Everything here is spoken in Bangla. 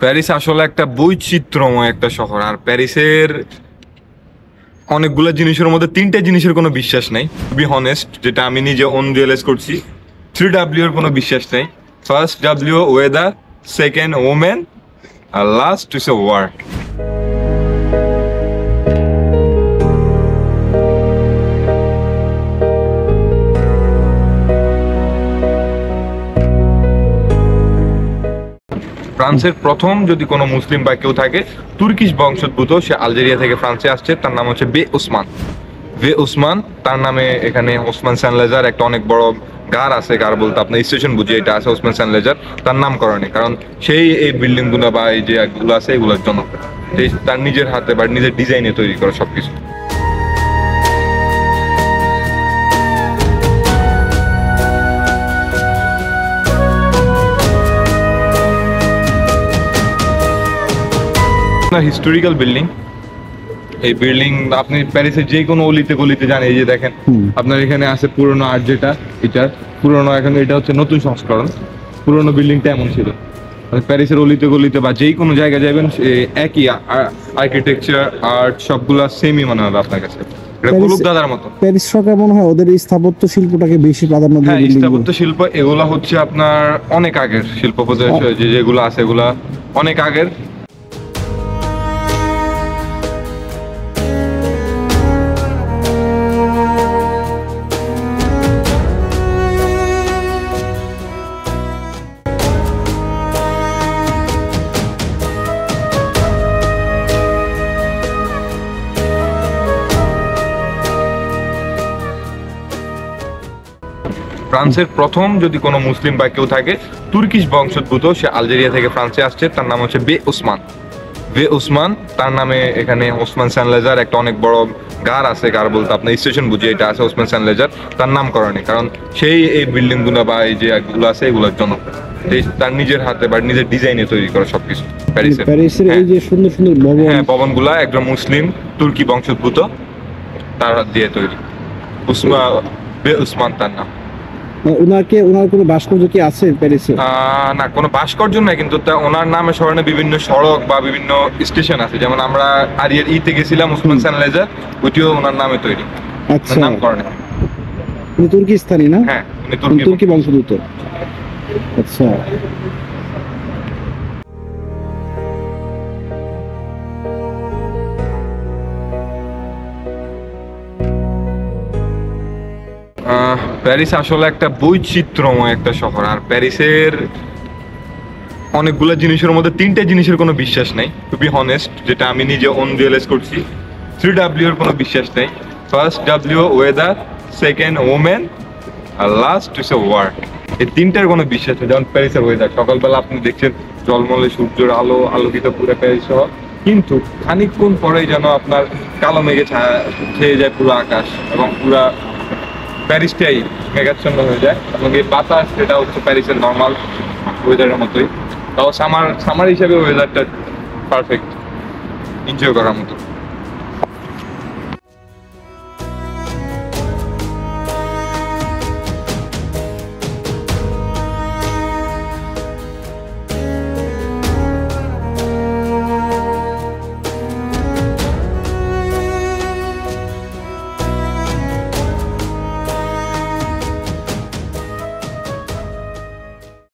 প্যারিস আসলে একটা বৈচিত্র্যময় একটা শহর। আর প্যারিসের অনেকগুলো জিনিসের মধ্যে তিনটে জিনিসের কোনো বিশ্বাস নাই, টু বি হনেস্ট, যেটা আমি নিজে রিয়েলাইজ করছি। 3W এর কোনো বিশ্বাস নেই। First W weather, second women, আর লাস্ট ইস এ ওয়ার। ফ্রান্সের প্রথম যদি কোনো মুসলিম বা কেউ থাকে তুর্কিশ বংশোদ্ভূত, সে আলজেরিয়া থেকে ফ্রান্সে আসছে, তার নাম হচ্ছে বে ওসমান। বে ওসমান, তার নামে এখানে ওসমান সানলেজার একটা অনেক বড় গার আছে, গার বলতে আপনার স্টেশন বুঝিয়ে এটা আছে ওসমান সানলেজার, তার নামকরণে। কারণ সেই এই বিল্ডিং গুলো বা এই যে গুলো আছে এগুলোর জন্য তার নিজের হাতে বা নিজের ডিজাইনে তৈরি করা সবকিছু। হিস্টোরিক্যাল বিল্ডিং, এই বিল্ডিং আপনি প্যারিসের যে কোনো অলিতে গলিতে যান, এই যে দেখেন আপনার এখানে আছে পুরোনো আর্ট, যেটা এটা পুরোনো, এখন এটা হচ্ছে নতুন সংস্করণ। পুরোনো বিল্ডিংটা এমন ছিল, প্যারিসের অলিতে গলিতে বা যেই কোনো জায়গায় যাবেন একই আর্কিটেকচার আর্ট সবগুলা সেমই মনে হবে আপনার কাছে। এটা কলকাতার মতো। প্যারিস সরকার মনে হয় ওদের স্থাপত্য শিল্পটাকে বেশি প্রাধান্য দেয়। হ্যাঁ, স্থাপত্য শিল্প এগুলা হচ্ছে আপনার অনেক আগের শিল্প, যেগুলো আছে এগুলা অনেক আগের। ফ্রান্সের প্রথম যদি কোনো মুসলিম বা কেউ থাকে তুর্কিশ বংশোদ্ভূত, সে আলজেরিয়া থেকে ফ্রান্সে আসছে, তার নাম হচ্ছে বে ওসমান। বে ওসমান, তার নামে এখানে ওসমান সানলেজার একটা অনেক বড় গার আছে, গার বলতে আপনার স্টেশন বুঝিয়ে এটা আছে ওসমান সানলেজার, তার নামকরণে। কারণ সেই এই বিল্ডিং গুলো বা এই যে গুলো আছে এগুলোর জন্য তার নিজের হাতে বা নিজের ডিজাইনে তৈরি করা সবকিছু। প্যারিসের এই যে সুন্দর সুন্দর ভবন, হ্যাঁ ভবনগুলা একজন মুসলিম তুর্কি বংশোদ্ভূত তার হাত দিয়ে তৈরি। বে ওসমান তার নাম। ওনার কোনো ভাস্কর্য কি আছে প্যারিসে? না, কোনো ভাস্কর্য নাই, কিন্তু ওনার নামে স্মরণে বিভিন্ন সড়ক বা বিভিন্ন স্টেশন আছে। যেমন আমরা আরিয়ার ইতে গেছিলাম, ওসমান সানলেজার, ওইটিও ওনার নামে তৈরি। আচ্ছা, নামকরণে। উনি তুর্কিস্তানি না? হ্যাঁ, উনি তুর্কি বংশোদ্ভূত। আচ্ছা, প্যারিস আসলে একটা বৈচিত্র্যময় একটা শহর। আর প্যারিসের অনেকগুলো জিনিসের মধ্যে তিনটে জিনিসের কোনো বিশ্বাস নেই, টু বি হনেস্ট, যেটা আমি নিজে রিয়েলাইজ করছি। 3W এর কোনো বিশ্বাস নেই। First W weather, second women, আর লাস্ট ইস এ ওয়ার। এই তিনটার কোনো বিশ্বাস নেই। যেমন প্যারিসের ওয়েদার, সকালবেলা আপনি দেখছেন জলমলে সূর্যের আলো আলোকিত পুরো প্যারিস শহর, কিন্তু খানিকক্ষণ পরেই যেন আপনার কালো মেঘে ছেয়ে যায় পুরো আকাশ, এবং পুরা প্যারিসটাই মেঘাচ্ছন্ন হয়ে যায়। এবং এই বাতাস, যেটা হচ্ছে প্যারিসের নর্মাল ওয়েদারের মতোই, তাও সামার হিসেবে ওয়েদারটা পারফেক্ট, এনজয় করার মতো।